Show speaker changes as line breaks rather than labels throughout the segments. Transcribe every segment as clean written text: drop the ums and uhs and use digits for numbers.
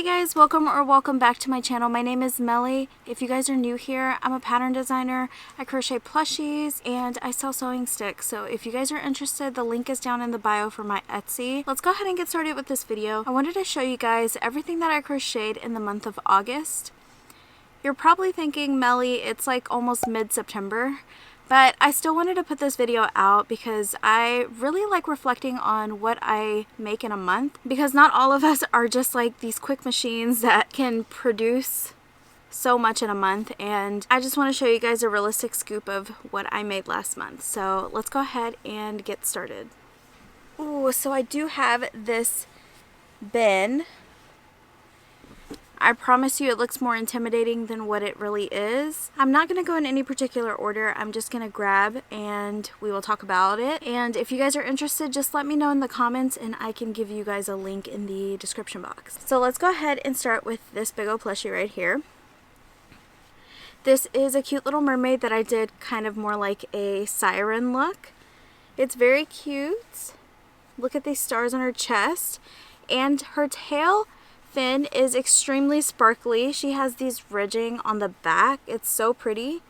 Hey guys, welcome back to my channel. My name is Melly. If you guys are new here, I'm a pattern designer. I crochet plushies and I sell sewing sticks. So if you guys are interested, the link is down in the bio for my Etsy. Let's go ahead and get started with this video. I wanted to show you guys everything that I crocheted in the month of August. You're probably thinking, Melly, it's like almost mid-September. But I still wanted to put this video out because I really like reflecting on what I make in a month, because not all of us are just like these quick machines that can produce so much in a month, and I just want to show you guys a realistic scoop of what I made last month. So let's go ahead and get started. Ooh, so I do have this bin. I promise you it looks more intimidating than what it really is. I'm not going to go in any particular order. I'm just going to grab and we will talk about it. And if you guys are interested, just let me know in the comments and I can give you guys a link in the description box. So let's go ahead and start with this big old plushie right here. This is a cute little mermaid that I did kind of more like a siren look. It's very cute. Look at these stars on her chest, and her tail fin is extremely sparkly. She has these ridging on the back. It's so pretty.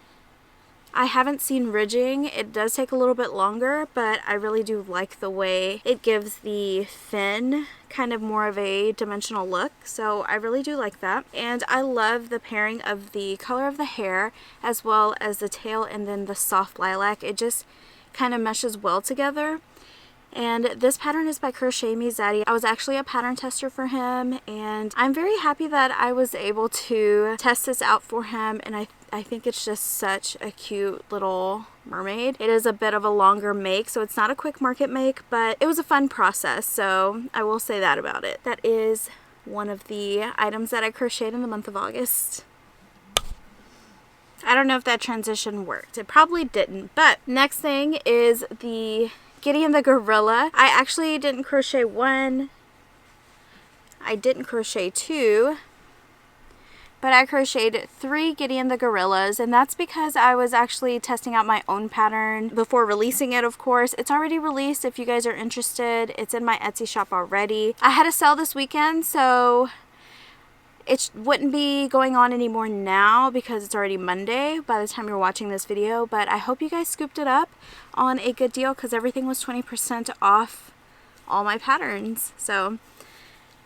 I haven't seen ridging. It does take a little bit longer, but I really do like the way it gives the fin kind of more of a dimensional look. So I really do like that. And I love the pairing of the color of the hair as well as the tail and then the soft lilac. It just kind of meshes well together. And this pattern is by Crochet Me Zaddy. I was actually a pattern tester for him, and I'm very happy that I was able to test this out for him, and I think it's just such a cute little mermaid. It is a bit of a longer make, so it's not a quick market make, but it was a fun process, so I will say that about it. That is one of the items that I crocheted in the month of August. I don't know if that transition worked. It probably didn't, but next thing is the Gideon the gorilla. I actually didn't crochet one. I didn't crochet two, but I crocheted 3 Gideon the gorillas, and that's because I was actually testing out my own pattern before releasing it, of course. It's already released if you guys are interested. It's in my Etsy shop already. I had a sale this weekend, so it wouldn't be going on anymore now because it's already Monday by the time you're watching this video, but I hope you guys scooped it up on a good deal because everything was 20% off all my patterns. So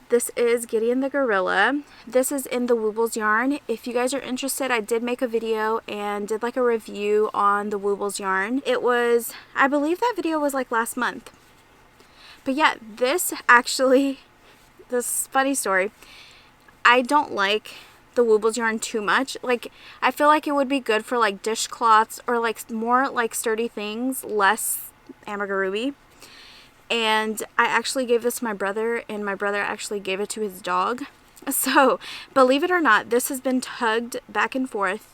this is Gideon the gorilla. This is in the Woobles yarn. If you guys are interested, I did make a video and did like a review on the Woobles yarn. It was, I believe that video was like last month. But yeah, this funny story. I don't like the Woobles yarn too much. Like, I feel like it would be good for like dishcloths or like more like sturdy things, less amiguruby. And I actually gave this to my brother, and my brother actually gave it to his dog. So, believe it or not, this has been tugged back and forth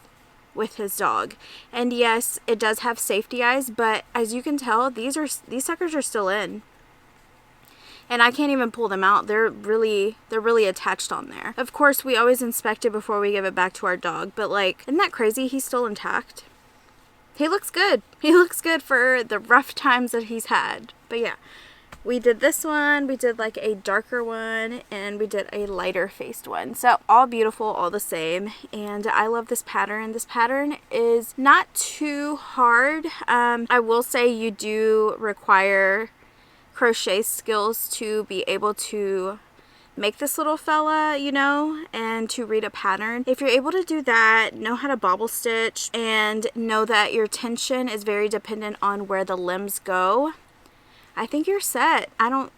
with his dog. And yes, it does have safety eyes, but as you can tell, these suckers are still in. And I can't even pull them out. They're really attached on there. Of course, we always inspect it before we give it back to our dog. But like, isn't that crazy? He's still intact. He looks good. He looks good for the rough times that he's had. But yeah, we did this one. We did like a darker one, and we did a lighter faced one. So all beautiful, all the same. And I love this pattern. This pattern is not too hard. I will say you do require crochet skills to be able to make this little fella, you know, and to read a pattern. If you're able to do that, know how to bobble stitch, and know that your tension is very dependent on where the limbs go, I think you're set. I don't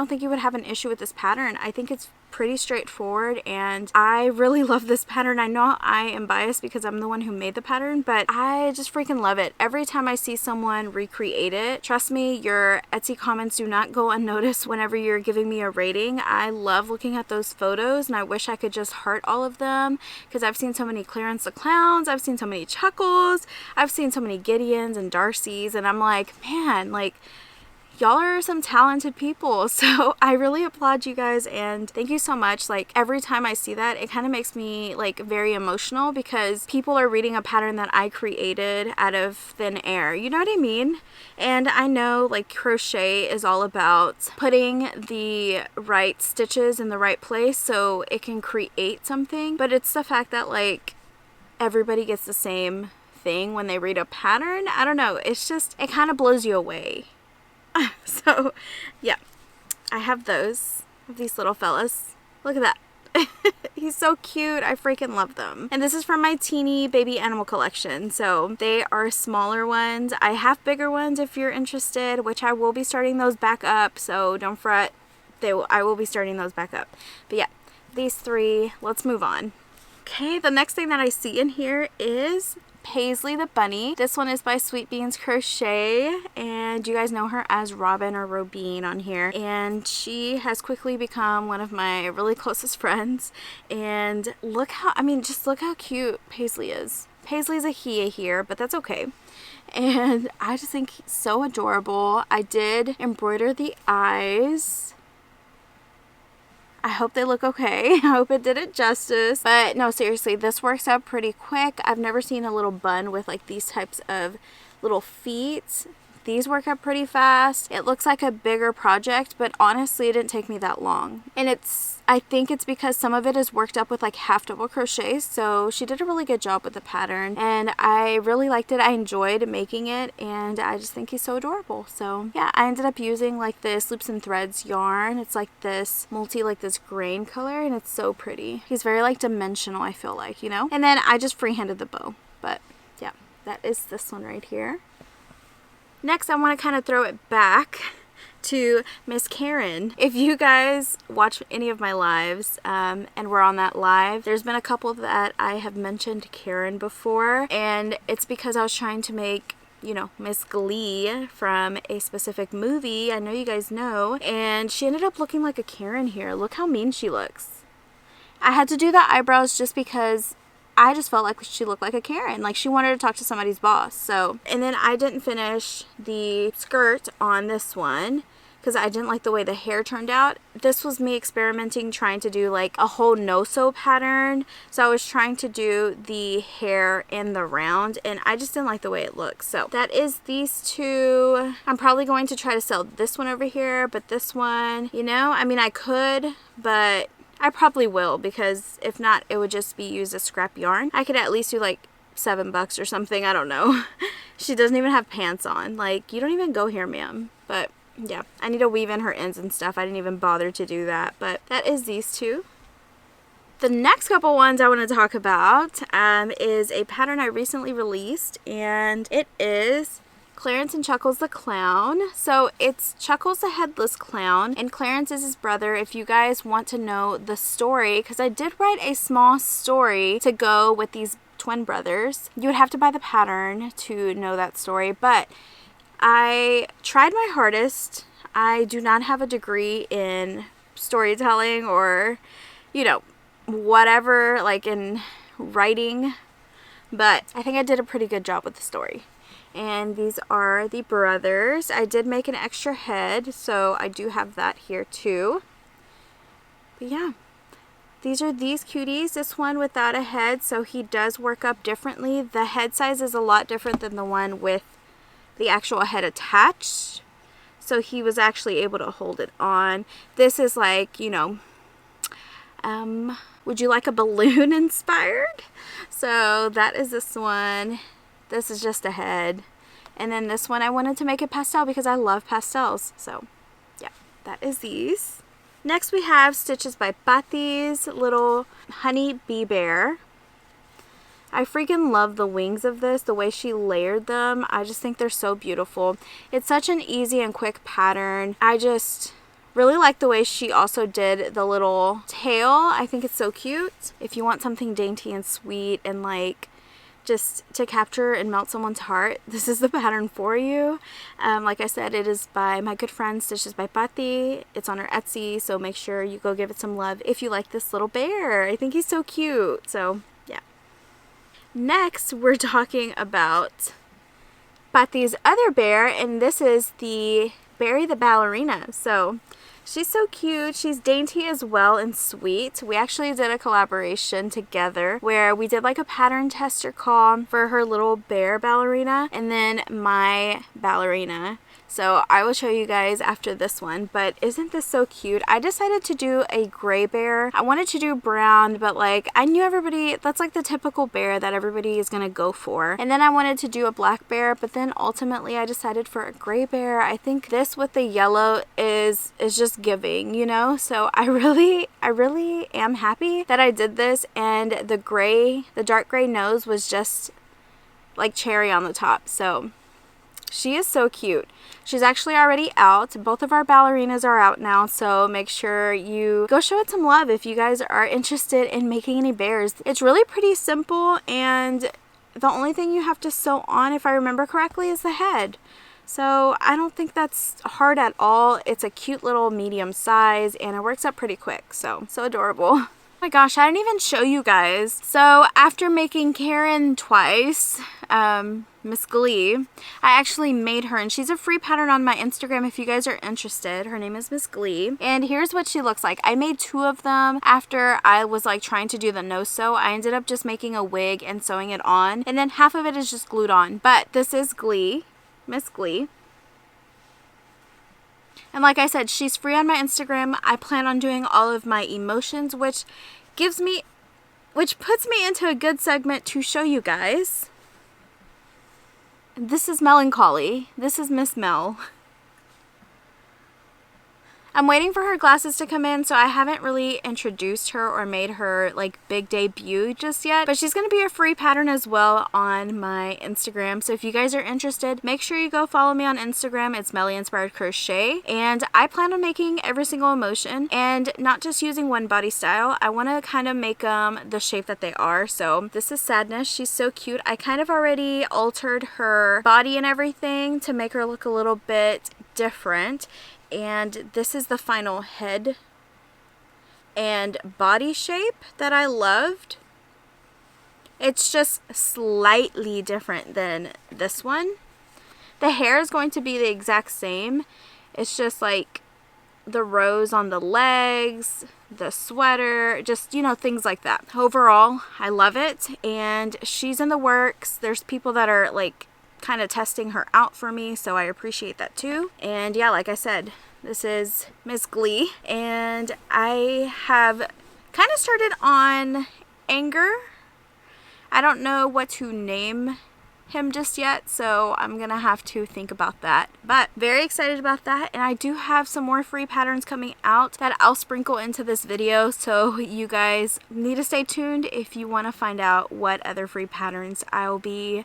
think you would have an issue with this pattern. I think it's pretty straightforward, and I really love this pattern. I know I am biased because I'm the one who made the pattern, but I just freaking love it. Every time I see someone recreate it, trust me, your Etsy comments do not go unnoticed whenever you're giving me a rating. I love looking at those photos, and I wish I could just heart all of them because I've seen so many Clarence the Clowns, I've seen so many Chuckles, I've seen so many Gideons and Darcys, and I'm like, man, like, y'all are some talented people. So I really applaud you guys and thank you so much. Like every time I see that, it kind of makes me like very emotional because people are reading a pattern that I created out of thin air. You know what I mean? And I know like crochet is all about putting the right stitches in the right place so it can create something, but it's the fact that like everybody gets the same thing when they read a pattern. I don't know, it's just, it kind of blows you away. So yeah, I have those, these little fellas. Look at that. He's so cute. I freaking love them. And this is from my teeny baby animal collection. So they are smaller ones. I have bigger ones if you're interested, which I will be starting those back up. So don't fret. I will be starting those back up. But yeah, these three. Let's move on. Okay, the next thing that I see in here is Paisley the bunny. This one is by Sweet Beans Crochet, and you guys know her as Robin or Robine on here, and she has quickly become one of my really closest friends. And look how, I mean, just look how cute Paisley is. Paisley's a he here, but that's okay. And I just think he's so adorable. I did embroider the eyes. I hope they look okay. I hope it did it justice. But no, seriously, this works out pretty quick. I've never seen a little bun with like these types of little feet. These work out pretty fast. It looks like a bigger project, but honestly, it didn't take me that long. And I think it's because some of it is worked up with like half double crochets. So she did a really good job with the pattern and I really liked it. I enjoyed making it and I just think he's so adorable. So yeah, I ended up using like this Loops and Threads yarn. It's like this like this grain color and it's so pretty. He's very like dimensional, I feel like, you know? And then I just freehanded the bow. But yeah, that is this one right here. Next, I want to kind of throw it back to Miss Karen. If you guys watch any of my lives and we're on that live, there's been a couple that I have mentioned Karen before, and it's because I was trying to make, you know, Miss Glee from a specific movie. I know you guys know, and she ended up looking like a Karen here. Look how mean she looks. I had to do the eyebrows just because I just felt like she looked like a Karen. Like she wanted to talk to somebody's boss. So, and then I didn't finish the skirt on this one because I didn't like the way the hair turned out. This was me experimenting, trying to do like a whole no-sew pattern. So I was trying to do the hair in the round and I just didn't like the way it looks. So that is these two. I'm probably going to try to sell this one over here, but this one, you know, I mean, I could, but I probably will, because if not, it would just be used as scrap yarn. I could at least do like $7 or something. I don't know. She doesn't even have pants on. Like, you don't even go here, ma'am. But yeah, I need to weave in her ends and stuff. I didn't even bother to do that. But that is these two. The next couple ones I want to talk about is a pattern I recently released, and it is Clarence and Chuckles the Clown. So it's Chuckles the Headless Clown and Clarence is his brother. If you guys want to know the story, because I did write a small story to go with these twin brothers, you would have to buy the pattern to know that story, but I tried my hardest. I do not have a degree in storytelling or, you know, whatever, like in writing, but I think I did a pretty good job with the story. And these are the brothers. I did make an extra head, so I do have that here too. But yeah, these are these cuties. This one without a head, so he does work up differently. The head size is a lot different than the one with the actual head attached. So he was actually able to hold it on. This is like, you know, would you like a balloon inspired? So that is this one. This is just a head. And then this one I wanted to make it pastel because I love pastels. So yeah, that is these. Next we have Stitches by Patty's little honey bee bear. I freaking love the wings of this, the way she layered them. I just think they're so beautiful. It's such an easy and quick pattern. I just really like the way she also did the little tail. I think it's so cute. If you want something dainty and sweet and like just to capture and melt someone's heart, this is the pattern for you. Like I said, it is by my good friend Stitches by Patty. It's on her Etsy, so make sure you go give it some love if you like this little bear. I think he's so cute. So yeah. Next, we're talking about Patty's other bear, and this is the Barry the ballerina. So she's so cute. She's dainty as well and sweet. We actually did a collaboration together where we did like a pattern tester call for her little bear ballerina and then my ballerina. So I will show you guys after this one, but isn't this so cute? I decided to do a gray bear. I wanted to do brown, but like I knew everybody, that's like the typical bear that everybody is gonna go for. And then I wanted to do a black bear, but then ultimately I decided for a gray bear. I think this with the yellow is just giving, you know? So I really am happy that I did this, and the dark gray nose was just like cherry on the top. So she is so cute. She's actually already out. Both of our ballerinas are out now, so make sure you go show it some love if you guys are interested in making any bears. It's really pretty simple, and the only thing you have to sew on, if I remember correctly, is the head. So I don't think that's hard at all. It's a cute little medium size, and it works up pretty quick. So adorable. Oh my gosh, I didn't even show you guys. So after making Karen twice, Miss Glee, I actually made her, and she's a free pattern on my Instagram if you guys are interested. Her name is Miss Glee, and here's what she looks like. I made 2 of them after I was like trying to do the no sew. I ended up just making a wig and sewing it on, and then half of it is just glued on. But this is Glee, Miss Glee. And like I said, she's free on my Instagram. I plan on doing all of my emotions, which puts me into a good segment to show you guys. This is Melancholy. This is Miss Mel. I'm waiting for her glasses to come in, so I haven't really introduced her or made her like big debut just yet, but she's going to be a free pattern as well on my Instagram. So if you guys are interested, make sure you go follow me on Instagram. It's Mellyinspired Crochet, and I plan on making every single emotion and not just using one body style. I want to kind of make them the shape that they are. So this is Sadness. She's so cute. I kind of already altered her body and everything to make her look a little bit different. And this is the final head and body shape that I loved. It's just slightly different than this one. The hair is going to be the exact same. It's just like the rose on the legs, the sweater, just, you know, things like that. Overall, I love it, and she's in the works. There's people that are like kind of testing her out for me, so I appreciate that too. And yeah, like I said, this is Miss Glee, and I have kind of started on Anger. I don't know what to name him just yet, so I'm gonna have to think about that, but very excited about that. And I do have some more free patterns coming out that I'll sprinkle into this video, so you guys need to stay tuned if you want to find out what other free patterns I'll be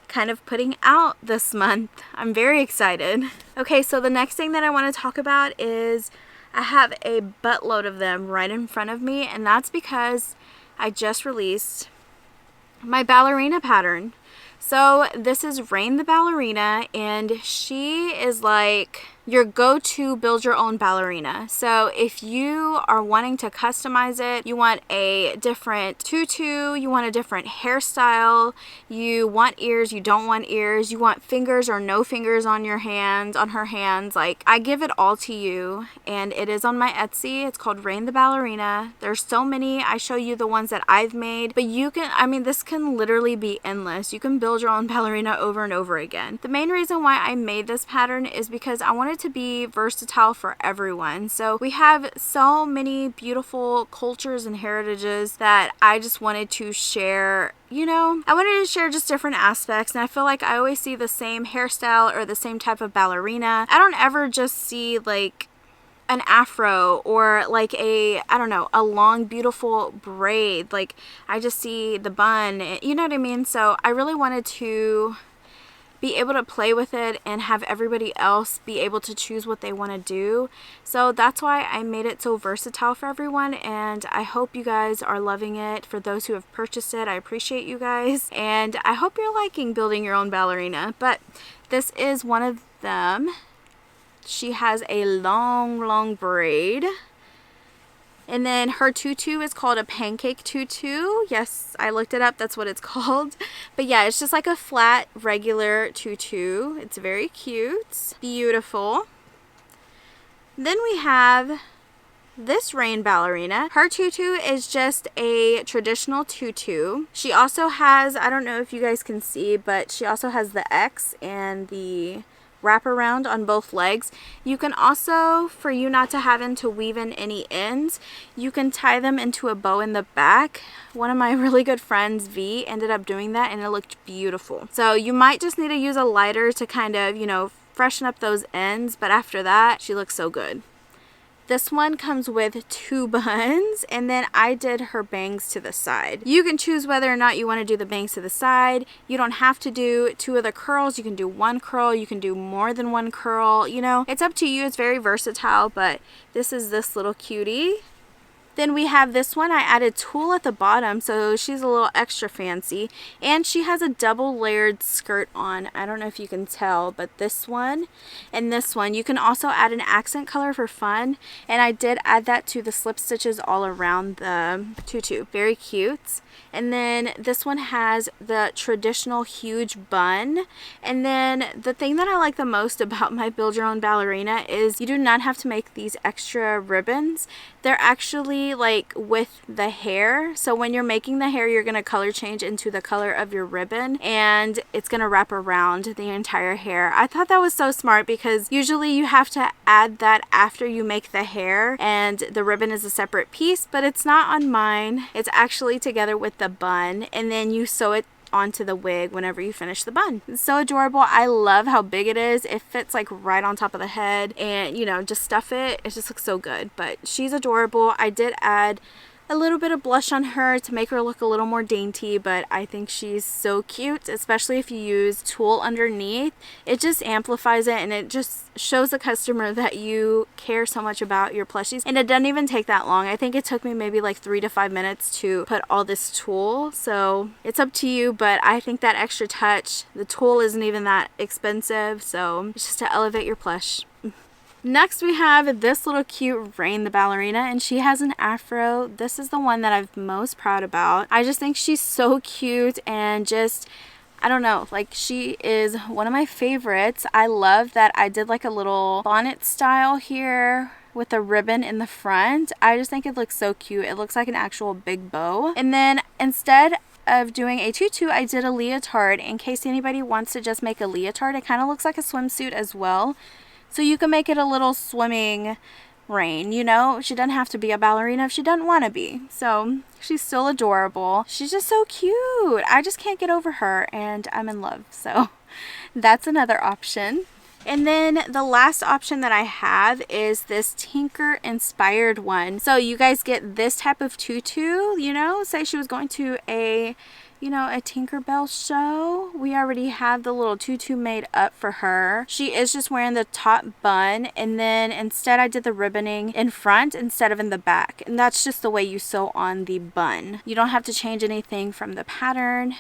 kind of putting out this month. I'm very excited. Okay, so the next thing that I want to talk about is I have a buttload of them right in front of me, and that's because I just released my ballerina pattern. So this is Rain the ballerina, and she is like your go-to build your own ballerina. So if you are wanting to customize it, you want a different tutu, you want a different hairstyle, you want ears, you don't want ears, you want fingers or no fingers on your hands, on her hands, like I give it all to you. And it is on my Etsy. It's called Rain the ballerina. There's so many. I show you the ones that I've made, but you can, I mean, this can literally be endless. You can build your own ballerina over and over again. The main reason why I made this pattern is because I wanted to be versatile for everyone. So we have so many beautiful cultures and heritages that I just wanted to share. You know, I wanted to share just different aspects, and I feel like I always see the same hairstyle or the same type of ballerina. I don't ever just see like an afro or like a, I don't know, a long beautiful braid. Like I just see the bun, you know what I mean? So I really wanted to be able to play with it and have everybody else be able to choose what they want to do. So that's why I made it so versatile for everyone, and I hope you guys are loving it. For those who have purchased it, I appreciate you guys, and I hope you're liking building your own ballerina. But this is one of them. She has a long braid. And then her tutu is called a pancake tutu. Yes, I looked it up. That's what it's called. But yeah, it's just like a flat, regular tutu. It's very cute. Beautiful. Then we have this rain ballerina. Her tutu is just a traditional tutu. She also has, I don't know if you guys can see, but she also has the X and the wraparound on both legs. You can also, for you not to having to weave in any ends, you can tie them into a bow in the back. One of my really good friends, V, ended up doing that and it looked beautiful. So you might just need to use a lighter to kind of, you know, freshen up those ends, but after that, she looks so good. This one comes with 2 buns, and then I did her bangs to the side. You can choose whether or not you want to do the bangs to the side. You don't have to do 2 of the curls. You can do 1 curl. You can do more than 1 curl. You know, it's up to you. It's very versatile, but this is this little cutie. Then we have this one. I added tulle at the bottom, so she's a little extra fancy. And she has a double layered skirt on. I don't know if you can tell, but this one and this one. You can also add an accent color for fun. And I did add that to the slip stitches all around the tutu. Very cute. And then this one has the traditional huge bun. And then the thing that I like the most about my build your own ballerina is you do not have to make these extra ribbons. They're actually like with the hair. So when you're making the hair, you're going to color change into the color of your ribbon and it's going to wrap around the entire hair. I thought that was so smart because usually you have to add that after you make the hair and the ribbon is a separate piece, but it's not on mine. It's actually together with the bun, and then you sew it onto the wig whenever you finish the bun. It's so adorable. I love how big it is. It fits like right on top of the head, and you know, just stuff it. It just looks so good. But she's adorable. I did add a little bit of blush on her to make her look a little more dainty, but I think she's so cute, especially if you use tulle underneath. It just amplifies it and it just shows the customer that you care so much about your plushies. And it doesn't even take that long. I think it took me maybe like 3 to 5 minutes to put all this tulle, so it's up to you, but I think that extra touch, the tulle isn't even that expensive, so it's just to elevate your plush. Next we have this little cute Rain the ballerina, and she has an afro. This is the one that I'm most proud about. I just think she's so cute and just, I don't know, like she is one of my favorites. I love that I did like a little bonnet style here with a ribbon in the front. I just think it looks so cute. It looks like an actual big bow. And then instead of doing a tutu, I did a leotard. In case anybody wants to just make a leotard, it kind of looks like a swimsuit as well. So you can make it a little swimming Rain, you know? She doesn't have to be a ballerina if she doesn't want to be. So she's still adorable. She's just so cute. I just can't get over her and I'm in love. So that's another option. And then the last option that I have is this Tinker inspired one. So you guys get this type of tutu, you know? Say she was going to a Tinkerbell show. We already have the little tutu made up for her. She is just wearing the top bun, and then instead I did the ribboning in front instead of in the back. And that's just the way you sew on the bun. You don't have to change anything from the pattern.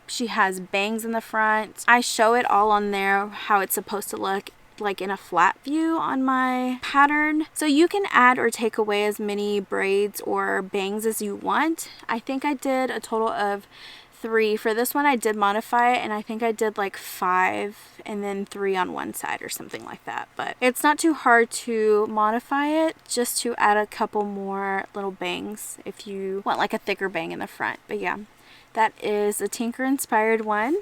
She has bangs in the front. I show it all on there how it's supposed to look, like in a flat view on my pattern. So you can add or take away as many braids or bangs as you want. I think I did a total of 3. For this one I did modify it, and I think I did like 5 and then 3 on one side or something like that. But it's not too hard to modify it, just to add a couple more little bangs if you want like a thicker bang in the front. But yeah, that is a Tinker inspired one.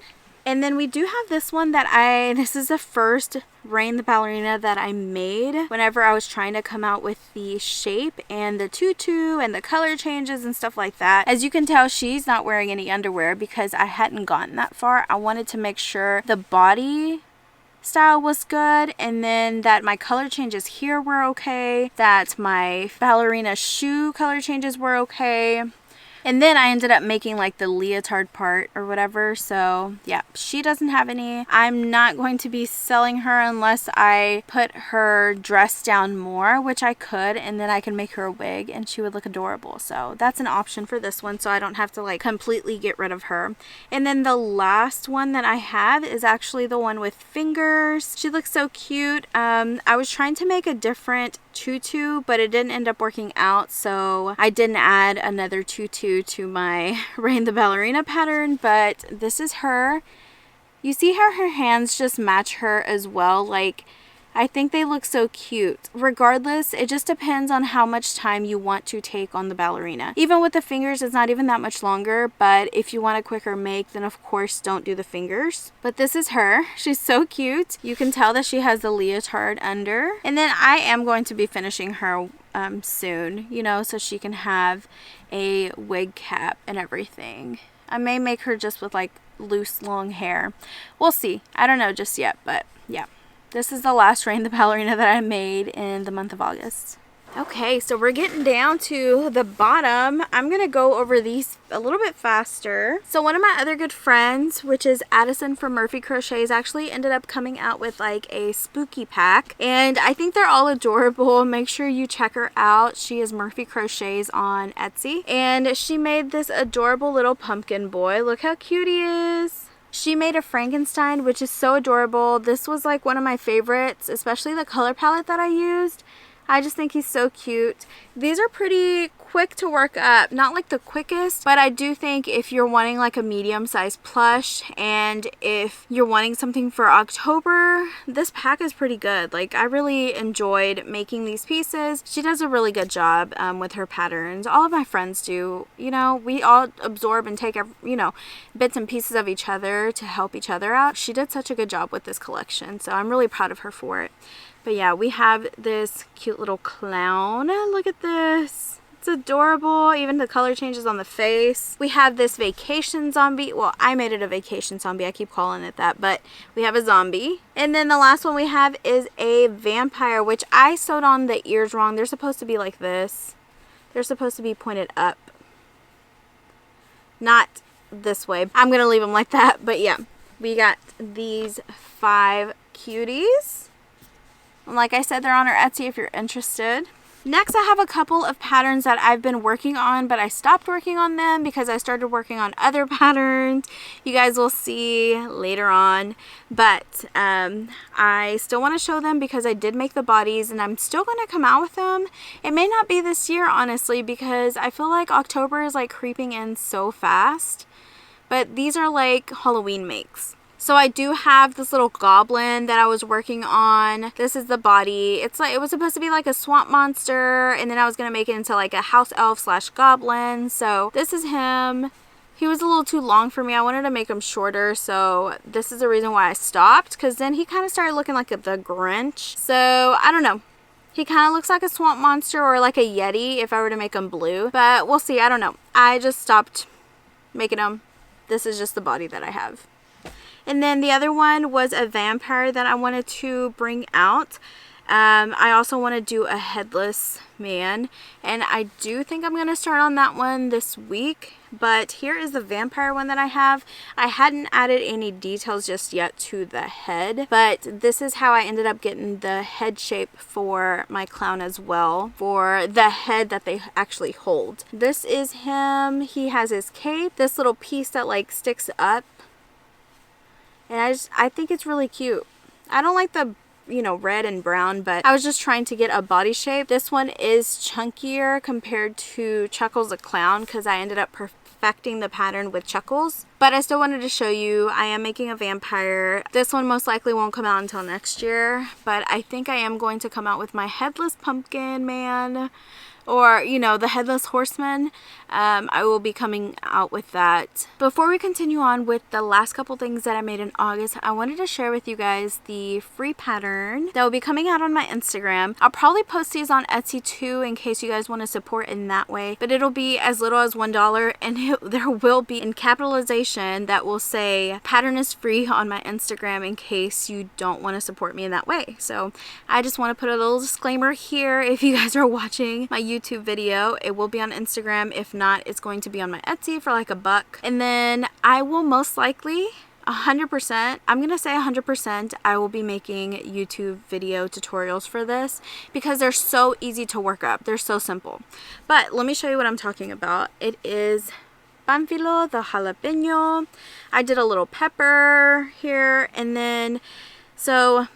And then we do have this one that this is the first Rain the ballerina that I made whenever I was trying to come out with the shape and the tutu and the color changes and stuff like that. As you can tell, she's not wearing any underwear because I hadn't gotten that far. I wanted to make sure the body style was good, and then that my color changes here were okay, that my ballerina shoe color changes were okay. And then I ended up making like the leotard part or whatever. So yeah, she doesn't have any. I'm not going to be selling her unless I put her dress down more, which I could, and then I can make her a wig and she would look adorable. So that's an option for this one, so I don't have to like completely get rid of her. And then the last one that I have is actually the one with fingers. She looks so cute. I was trying to make a different tutu, but it didn't end up working out, so I didn't add another tutu to my Rain the ballerina pattern. But this is her. You see how her hands just match her as well, like I think they look so cute. Regardless, it just depends on how much time you want to take on the ballerina. Even with the fingers, it's not even that much longer, but if you want a quicker make, then of course don't do the fingers. But this is her. She's so cute. You can tell that she has the leotard under. And then I am going to be finishing her soon, you know, so she can have a wig cap and everything. I may make her just with like loose long hair. We'll see. I don't know just yet, but yeah. This is the last Rain the Ballerina that I made in the month of August. Okay, so we're getting down to the bottom. I'm going to go over these a little bit faster. So one of my other good friends, which is Addison from Murphy Crochets, actually ended up coming out with like a spooky pack. And I think they're all adorable. Make sure you check her out. She is Murphy Crochets on Etsy. And she made this adorable little pumpkin boy. Look how cute he is. She made a Frankenstein, which is so adorable. This was like one of my favorites, especially the color palette that I used. I just think he's so cute. These are pretty quick to work up. Not like the quickest, but I do think if you're wanting like a medium-sized plush and if you're wanting something for October, this pack is pretty good. Like, I really enjoyed making these pieces. She does a really good job with her patterns. All of my friends do. You know, we all absorb and take, you know, bits and pieces of each other to help each other out. She did such a good job with this collection, so I'm really proud of her for it. But yeah, we have this cute little clown. Look at this. It's adorable. Even the color changes on the face. We have this vacation zombie. Well, I made it a vacation zombie. I keep calling it that. But we have a zombie. And then the last one we have is a vampire, which I sewed on the ears wrong. They're supposed to be like this. They're supposed to be pointed up. Not this way. I'm going to leave them like that. But yeah, we got these 5 cuties. Like I said, they're on our Etsy if you're interested. Next, I have a couple of patterns that I've been working on, but I stopped working on them because I started working on other patterns. You guys will see later on, but I still want to show them because I did make the bodies and I'm still going to come out with them. It may not be this year, honestly, because I feel like October is like creeping in so fast, but these are like Halloween makes. So I do have this little goblin that I was working on. This is the body. It's like, it was supposed to be like a swamp monster, and then I was going to make it into like a house elf / goblin. So this is him. He was a little too long for me. I wanted to make him shorter, so this is the reason why I stopped, because then he kind of started looking like the Grinch. So I don't know. He kind of looks like a swamp monster or like a Yeti if I were to make him blue, but we'll see. I don't know. I just stopped making him. This is just the body that I have. And then the other one was a vampire that I wanted to bring out. I also want to do a headless man, and I do think I'm going to start on that one this week. But here is the vampire one that I have. I hadn't added any details just yet to the head, but this is how I ended up getting the head shape for my clown as well, for the head that they actually hold. This is him. He has his cape, this little piece that like sticks up. And I think it's really cute. I don't like the, you know, red and brown, but I was just trying to get a body shape. This one is chunkier compared to Chuckles the Clown because I ended up perfecting the pattern with Chuckles. But I still wanted to show you, I am making a vampire. This one most likely won't come out until next year, but I think I am going to come out with my headless pumpkin man. Or, you know, the headless horseman. I will be coming out with that. Before we continue on with the last couple things that I made in August, I wanted to share with you guys the free pattern that will be coming out on my Instagram. I'll probably post these on Etsy too in case you guys want to support in that way. But it'll be as little as $1, and there will be in capitalization that will say pattern is free on my Instagram in case you don't want to support me in that way. So I just want to put a little disclaimer here. If you guys are watching my YouTube video, it will be on Instagram. If not, it's going to be on my Etsy for like $1. And then I will most likely 100%, I'm gonna say 100%, I will be making YouTube video tutorials for this because they're so easy to work up. They're so simple. But let me show you what I'm talking about. It is Panfilo, the jalapeno. I did a little pepper here, and then so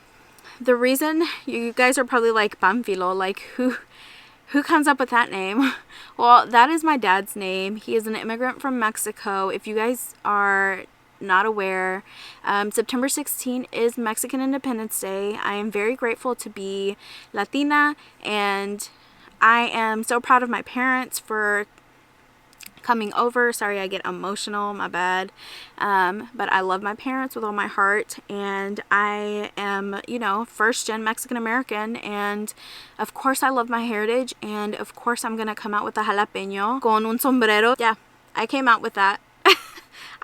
the reason you guys are probably like, Panfilo, like who comes up with that name? Well, that is my dad's name. He is an immigrant from Mexico. If you guys are not aware, September 16 is Mexican Independence Day. I am very grateful to be Latina, and I am so proud of my parents for coming over. Sorry, I get emotional, my bad. But I love my parents with all my heart, and I am, you know, first gen Mexican American, and of course I love my heritage, and of course I'm gonna come out with a jalapeno con un sombrero. Yeah, I came out with that.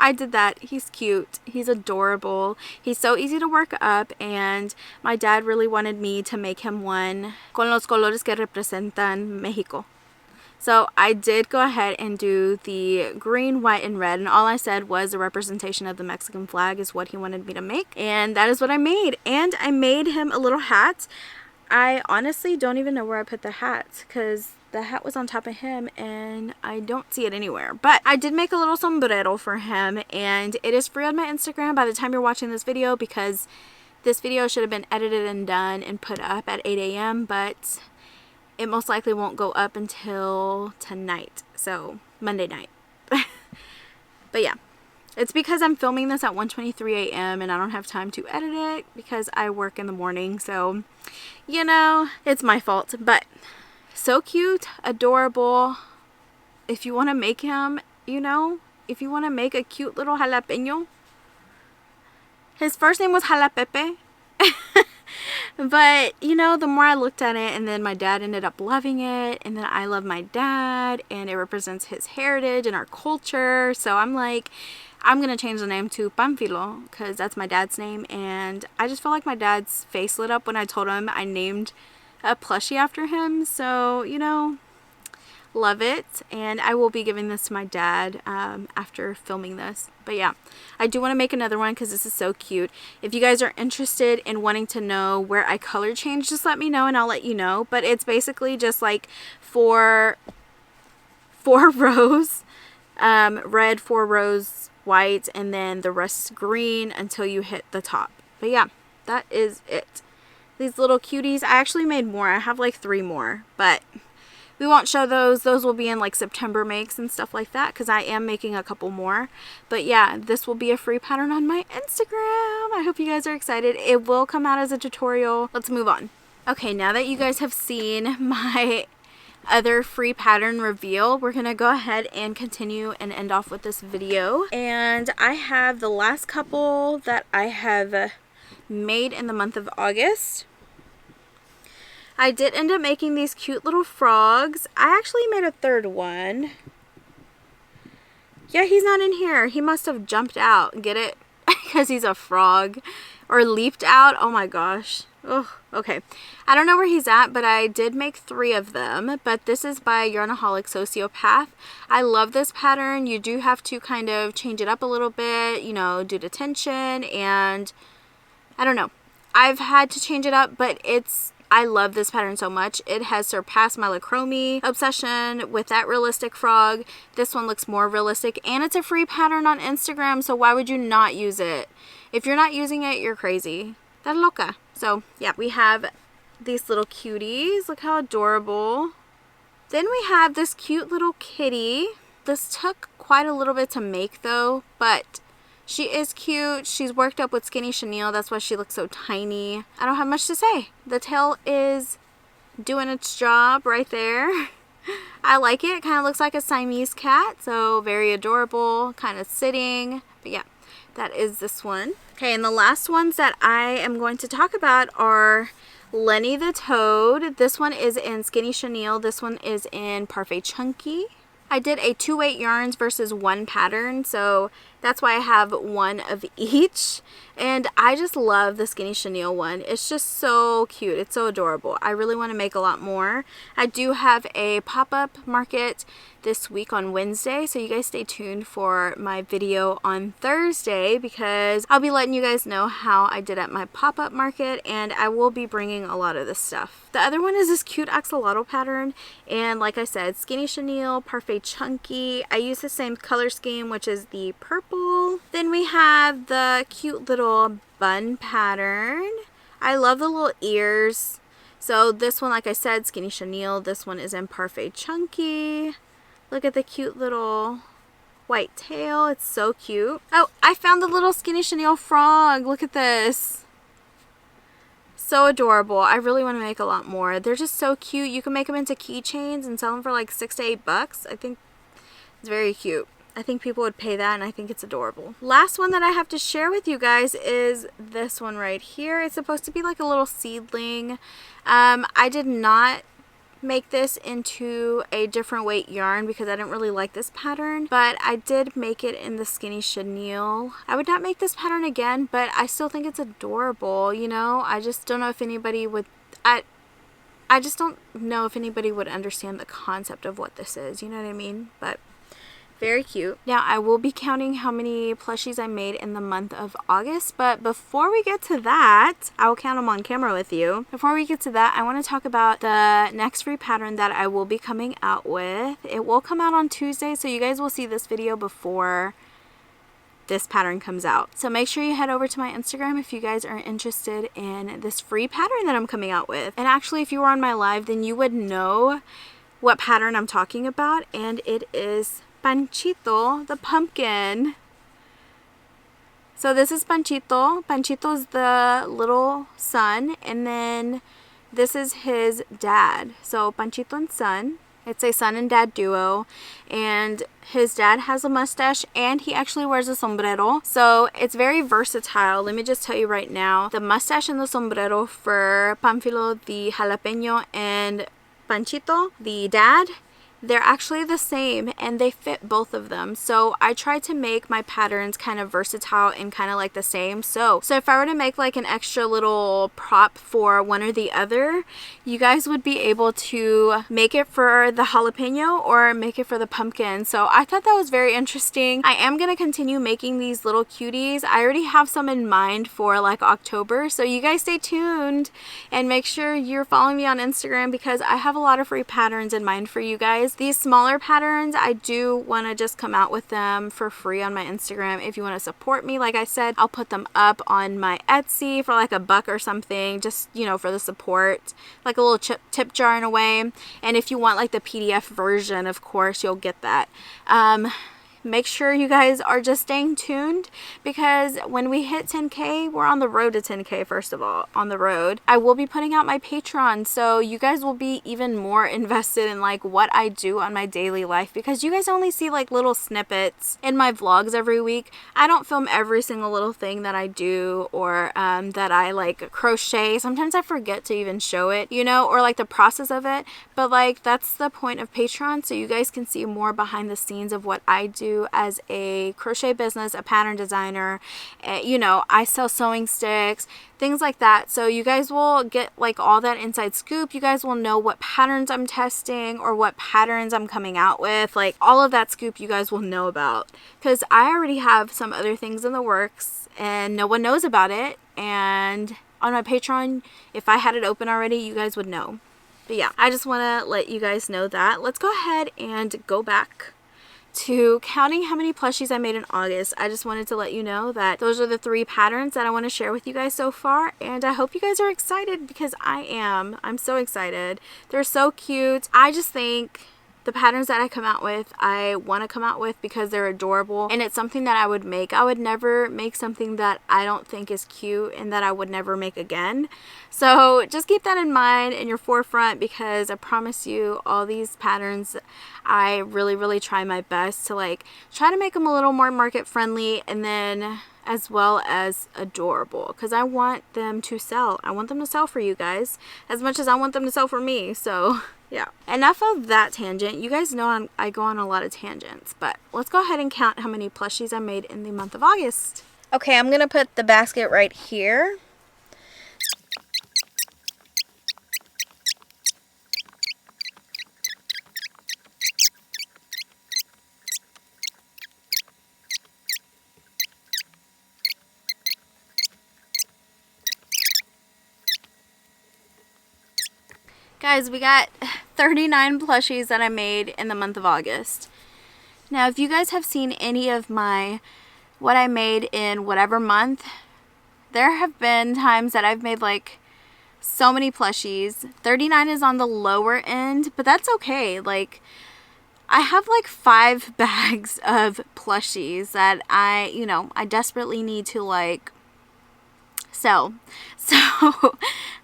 I did that. He's cute. He's adorable. He's so easy to work up, and my dad really wanted me to make him one con los colores que representan Mexico. So I did go ahead and do the green, white, and red, and all I said was a representation of the Mexican flag is what he wanted me to make, and that is what I made. And I made him a little hat. I honestly don't even know where I put the hat, because the hat was on top of him and I don't see it anywhere. But I did make a little sombrero for him, and it is free on my Instagram by the time you're watching this video, because this video should have been edited and done and put up at 8 a.m. but it most likely won't go up until tonight, so Monday night. But yeah, it's because I'm filming this at 1:23 a.m. and I don't have time to edit it because I work in the morning, so you know, it's my fault. But so cute, adorable. If you want to make him, you know, if you want to make a cute little jalapeno. His first name was Jalapepe. But, you know, the more I looked at it, and then my dad ended up loving it, and then I love my dad, and it represents his heritage and our culture. So I'm like, I'm going to change the name to Pamphilo, because that's my dad's name, and I just felt like my dad's face lit up when I told him I named a plushie after him. So, you know, love it, and I will be giving this to my dad after filming this. But yeah, I do want to make another one because this is so cute. If you guys are interested in wanting to know where I color change, just let me know and I'll let you know. But it's basically just like four rows, red, 4 rows white, and then the rest green until you hit the top. But yeah, that is it. These little cuties, I actually made more. I have like 3 more, but we won't show those. Those will be in like September makes and stuff like that, because I am making a couple more. But yeah, this will be a free pattern on my Instagram. I hope you guys are excited. It will come out as a tutorial. Let's move on. Okay, now that you guys have seen my other free pattern reveal, we're gonna go ahead and continue and end off with this video. And I have the last couple that I have made in the month of August. I did end up making these cute little frogs. I actually made a 3rd one. Yeah, he's not in here. He must have jumped out. Get it? Because he's a frog. Or leaped out. Oh my gosh. Oh, okay. I don't know where he's at, but I did make 3 of them. But this is by Yarnaholic Sociopath. I love this pattern. You do have to kind of change it up a little bit, you know, due to tension, and I don't know. I've had to change it up, but I love this pattern so much. It has surpassed my Lacrome obsession with that realistic frog. This one looks more realistic, and it's a free pattern on Instagram, so why would you not use it? If you're not using it, you're crazy. That's loca. So yeah, we have these little cuties. Look how adorable. Then we have this cute little kitty. This took quite a little bit to make though, but she is cute. She's worked up with skinny chenille. That's why she looks so tiny. I don't have much to say. The tail is doing its job right there. I like it. It kind of looks like a Siamese cat. So very adorable. Kind of sitting. But yeah, that is this one. Okay, and the last ones that I am going to talk about are Lenny the Toad. This one is in skinny chenille. This one is in Parfait Chunky. I did a 2 weight yarns versus 1 pattern, so that's why I have 1 of each. And I just love the skinny chenille one. It's just so cute. It's so adorable. I really want to make a lot more. I do have a pop-up market this week on Wednesday, so you guys stay tuned for my video on Thursday, because I'll be letting you guys know how I did at my pop-up market, and I will be bringing a lot of this stuff. The other one is this cute axolotl pattern, and like I said, skinny chenille, Parfait Chunky. I use the same color scheme, which is the purple. Then we have the cute little bun pattern. I love the little ears. So this one, like I said, skinny chenille. This one is in Parfait Chunky. Look at the cute little white tail. It's so cute. Oh, I found the little skinny chenille frog. Look at this. So adorable. I really want to make a lot more. They're just so cute. You can make them into keychains and sell them for like $6 to $8. I think it's very cute. I think people would pay that, and I think it's adorable. Last one that I have to share with you guys is this one right here. It's supposed to be like a little seedling. I did not make this into a different weight yarn because I didn't really like this pattern, but I did make it in the skinny chenille. I would not make this pattern again, but I still think it's adorable, you know. I just don't know if anybody would, I just don't know if anybody would understand the concept of what this is, you know what I mean? But very cute. Now I will be counting how many plushies I made in the month of August, but before we get to that, I will count them on camera with you. Before we get to that, I want to talk about the next free pattern that I will be coming out with. It will come out on Tuesday, so you guys will see this video before this pattern comes out. So make sure you head over to my Instagram if you guys are interested in this free pattern that I'm coming out with. And actually, if you were on my live, then you would know what pattern I'm talking about, and it is Panchito, the pumpkin. So this is Panchito. Panchito is the little son, and then this is his dad. So Panchito and son. It's a son and dad duo, and his dad has a mustache and he actually wears a sombrero. So it's very versatile. Let me just tell you right now, the mustache and the sombrero for Pamphilo, the Jalapeno, and Panchito, the dad, they're actually the same and they fit both of them. So I tried to make my patterns kind of versatile and kind of like the same. So if I were to make like an extra little prop for one or the other, you guys would be able to make it for the jalapeno or make it for the pumpkin. So I thought that was very interesting. I am going to continue making these little cuties. I already have some in mind for like October. So you guys stay tuned and make sure you're following me on Instagram because I have a lot of free patterns in mind for you guys. These smaller patterns, I do want to just come out with them for free on my Instagram. If you want to support me, like I said, I'll put them up on my Etsy for like $1 or something, just, you know, for the support, like a little tip jar in a way. And if you want like the PDF version, of course, you'll get that. Make sure you guys are just staying tuned because when we hit 10K, we're on the road to 10K, first of all, on the road. I will be putting out my Patreon, so you guys will be even more invested in like what I do on my daily life because you guys only see like little snippets in my vlogs every week. I don't film every single little thing that I do or that I like crochet. Sometimes I forget to even show it, you know, or like the process of it, but like that's the point of Patreon, so you guys can see more behind the scenes of what I do as a crochet business, a pattern designer. You know, I sell sewing sticks, things like that. So you guys will get like all that inside scoop. You guys will know what patterns I'm testing or what patterns I'm coming out with. Like all of that scoop you guys will know about because I already have some other things in the works and no one knows about it. And on my Patreon, if I had it open already, you guys would know. But yeah, I just want to let you guys know that. Let's go ahead and go back to counting how many plushies I made in August. I just wanted to let you know that those are the 3 patterns that I want to share with you guys so far, and I hope you guys are excited because I am. I'm so excited. They're so cute. I just think the patterns that I come out with, I want to come out with because they're adorable and it's something that I would make. I would never make something that I don't think is cute and that I would never make again. So just keep that in mind in your forefront because I promise you all these patterns, I really try my best to like try to make them a little more market friendly and then as well as adorable because I want them to sell. I want them to sell for you guys as much as I want them to sell for me. So yeah, enough of that tangent. You guys know I go on a lot of tangents, but let's go ahead and count how many plushies I made in the month of August. Okay, I'm gonna put the basket right here. Guys, we got 39 plushies that I made in the month of August. Now, if you guys have seen any of what I made in whatever month, there have been times that I've made like so many plushies. 39 is on the lower end, but that's okay. Like, I have like 5 bags of plushies that I desperately need to like sell. So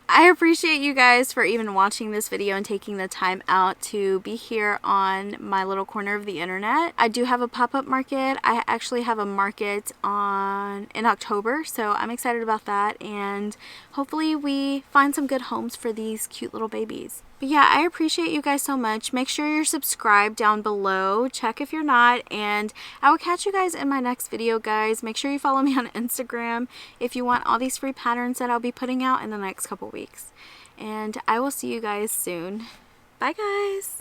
I appreciate you guys for even watching this video and taking the time out to be here on my little corner of the internet. I do have a pop-up market. I actually have a market in October, so I'm excited about that, and hopefully we find some good homes for these cute little babies. But yeah, I appreciate you guys so much. Make sure you're subscribed down below. Check if you're not. And I will catch you guys in my next video, guys. Make sure you follow me on Instagram if you want all these free patterns that I'll be putting out in the next couple weeks. And I will see you guys soon. Bye, guys.